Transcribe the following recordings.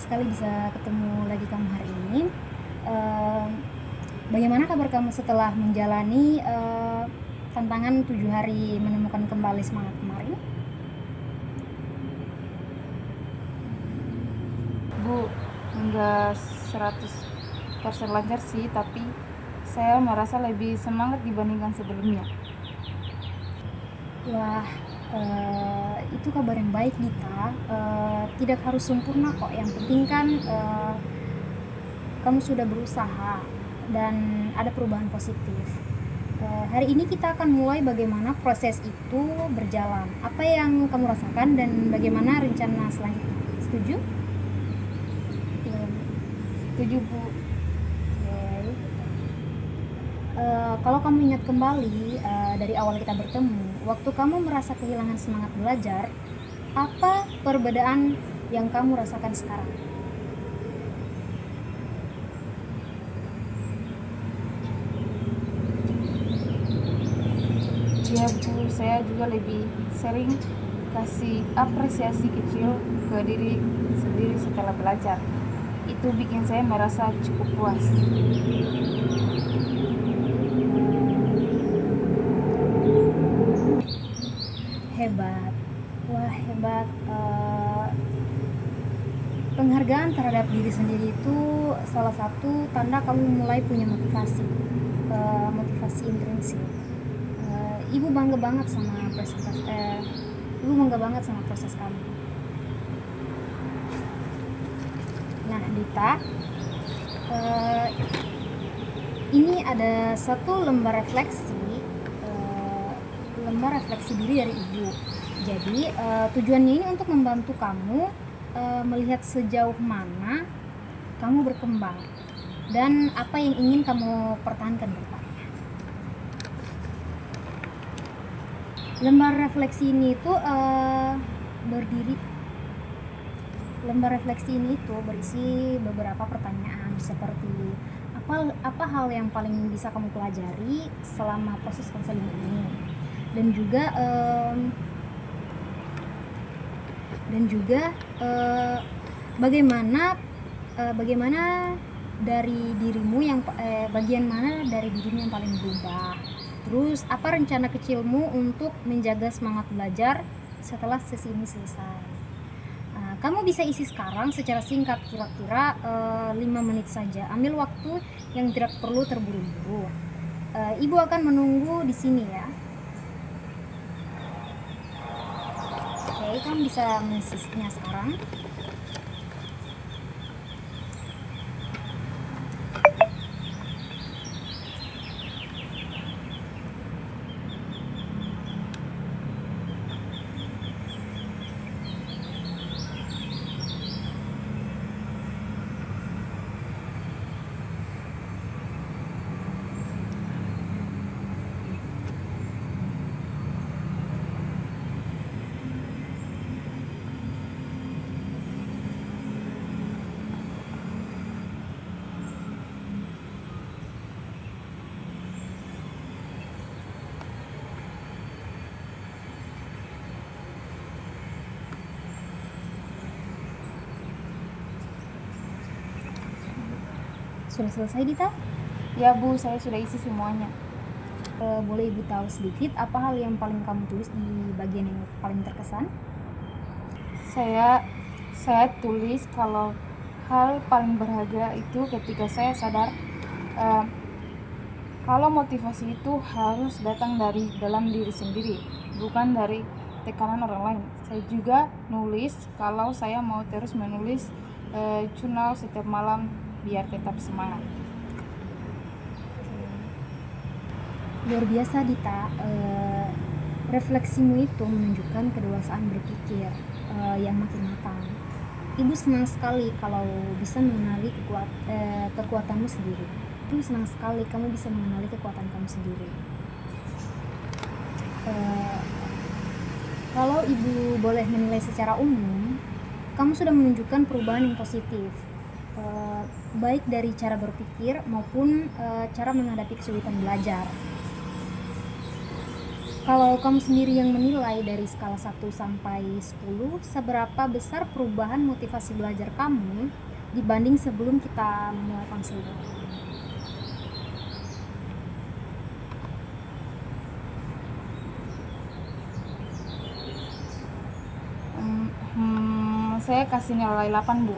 sekali bisa ketemu lagi kamu hari ini. Eh, Bagaimana kabar kamu setelah menjalani tantangan 7 hari menemukan kembali semangat kemarin? Bu, enggak 100% lancar sih, tapi saya merasa lebih semangat dibandingkan sebelumnya. Wah, itu kabar yang baik, Dita. Tidak harus sempurna kok. Yang penting kan kamu sudah berusaha dan ada perubahan positif. Hari ini kita akan mulai bagaimana proses itu berjalan, apa yang kamu rasakan dan bagaimana rencana selanjutnya. Setuju? Setuju, Bu. Oke. Kalau kamu ingat kembali dari awal kita bertemu, waktu kamu merasa kehilangan semangat belajar, apa perbedaan yang kamu rasakan sekarang? Ya, Bu, saya juga lebih sering kasih apresiasi kecil ke diri sendiri setelah belajar. Itu bikin saya merasa cukup puas. Hebat. Wah, hebat. Penghargaan terhadap diri sendiri itu salah satu tanda kamu mulai punya motivasi, motivasi intrinsik. Ibu bangga banget sama ibu bangga banget sama proses kamu. Nah, Dita, ini ada satu lembar refleksi diri dari ibu. Jadi tujuannya ini untuk membantu kamu melihat sejauh mana kamu berkembang dan apa yang ingin kamu pertahankan ke depannya. Lembar refleksi ini itu berisi beberapa pertanyaan seperti apa hal yang paling bisa kamu pelajari selama proses konseling ini, dan juga bagaimana dari dirimu bagian mana dari dirimu yang paling berubah. Terus apa rencana kecilmu untuk menjaga semangat belajar setelah sesi ini selesai. Kamu bisa isi sekarang secara singkat, kira-kira 5 menit saja. Ambil waktu yang tidak perlu terburu-buru. Ibu akan menunggu di sini ya. Oke, kamu bisa mengisinya sekarang. Sudah selesai, Dita? Ya, Bu, saya sudah isi semuanya. Boleh Ibu tahu sedikit apa hal yang paling kamu tulis di bagian yang paling terkesan? Saya tulis kalau hal paling berharga itu ketika saya sadar kalau motivasi itu harus datang dari dalam diri sendiri, bukan dari tekanan orang lain. Saya juga nulis kalau saya mau terus menulis jurnal setiap malam biar tetap semangat. Luar biasa, Dita. Refleksimu itu menunjukkan kedewasaan berpikir yang makin matang. Ibu senang sekali kalau bisa mengenali kekuatanmu sendiri. Ibu senang sekali kamu bisa mengenali kekuatan kamu sendiri. Kalau ibu boleh menilai secara umum, kamu sudah menunjukkan perubahan yang positif, baik dari cara berpikir maupun cara menghadapi kesulitan belajar. Kalau kamu sendiri yang menilai dari skala 1 sampai 10, seberapa besar perubahan motivasi belajar kamu dibanding sebelum kita memulai konseling? Saya kasih nilai 8, Bu.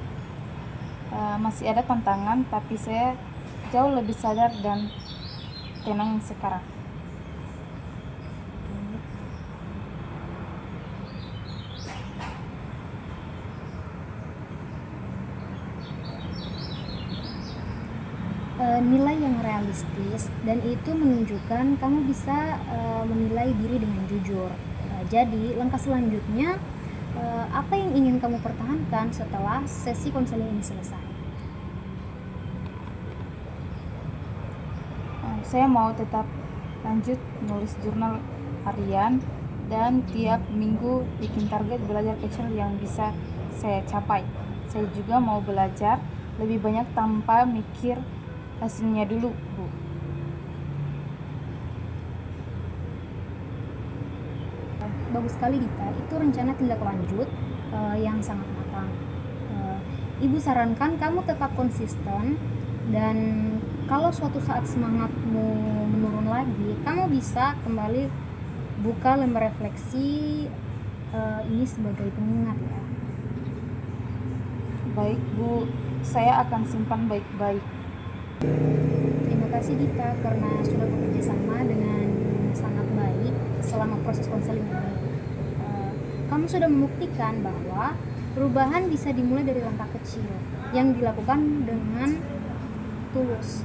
Masih ada tantangan, tapi saya jauh lebih sadar dan tenang sekarang. Nilai yang realistis dan itu menunjukkan kamu bisa menilai diri dengan jujur. Jadi langkah selanjutnya, apa yang ingin kamu pertahankan setelah sesi konseling ini selesai? Saya mau tetap lanjut nulis jurnal harian dan tiap minggu bikin target belajar kecil yang bisa saya capai. Saya juga mau belajar lebih banyak tanpa mikir hasilnya dulu, Bu. Bagus sekali Dita, itu rencana tindak lanjut yang sangat matang. Ibu sarankan kamu tetap konsisten, dan kalau suatu saat semangatmu menurun lagi, kamu bisa kembali buka lembar refleksi ini sebagai pengingat ya. Baik, Bu. Saya akan simpan baik-baik. Terima kasih Dita karena sudah bekerja sama dengan sangat baik selama proses konseling ini. Kamu sudah membuktikan bahwa perubahan bisa dimulai dari langkah kecil yang dilakukan dengan tulus.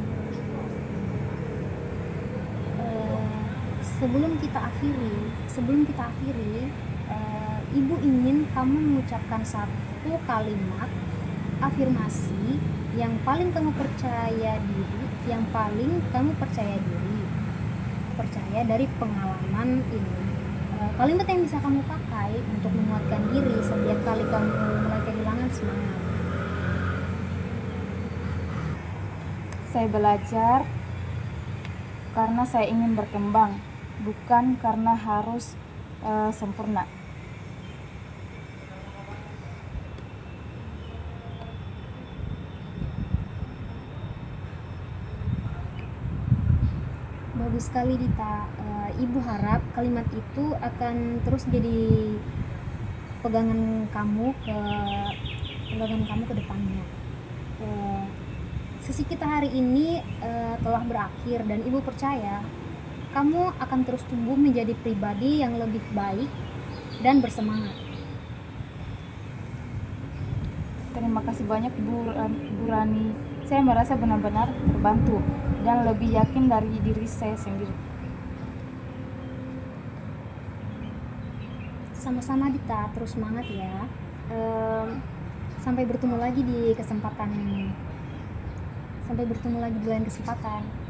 Sebelum kita akhiri, Ibu ingin kamu mengucapkan satu kalimat afirmasi yang paling kamu percaya dari pengalaman ini. Kalimat yang bisa kamu pakai untuk menguatkan diri setiap kali kamu mulai kehilangan semangat. Saya belajar karena saya ingin berkembang, bukan karena harus sempurna. Bagus sekali Dita. Ibu harap kalimat itu akan terus jadi pegangan kamu ke depannya. Sesi kita hari ini telah berakhir, dan Ibu percaya kamu akan terus tumbuh menjadi pribadi yang lebih baik dan bersemangat. Terima kasih banyak, Bu Rani. Saya merasa benar-benar terbantu dan lebih yakin dari diri saya sendiri. Sama-sama Dita, terus semangat ya. Sampai bertemu lagi di lain kesempatan.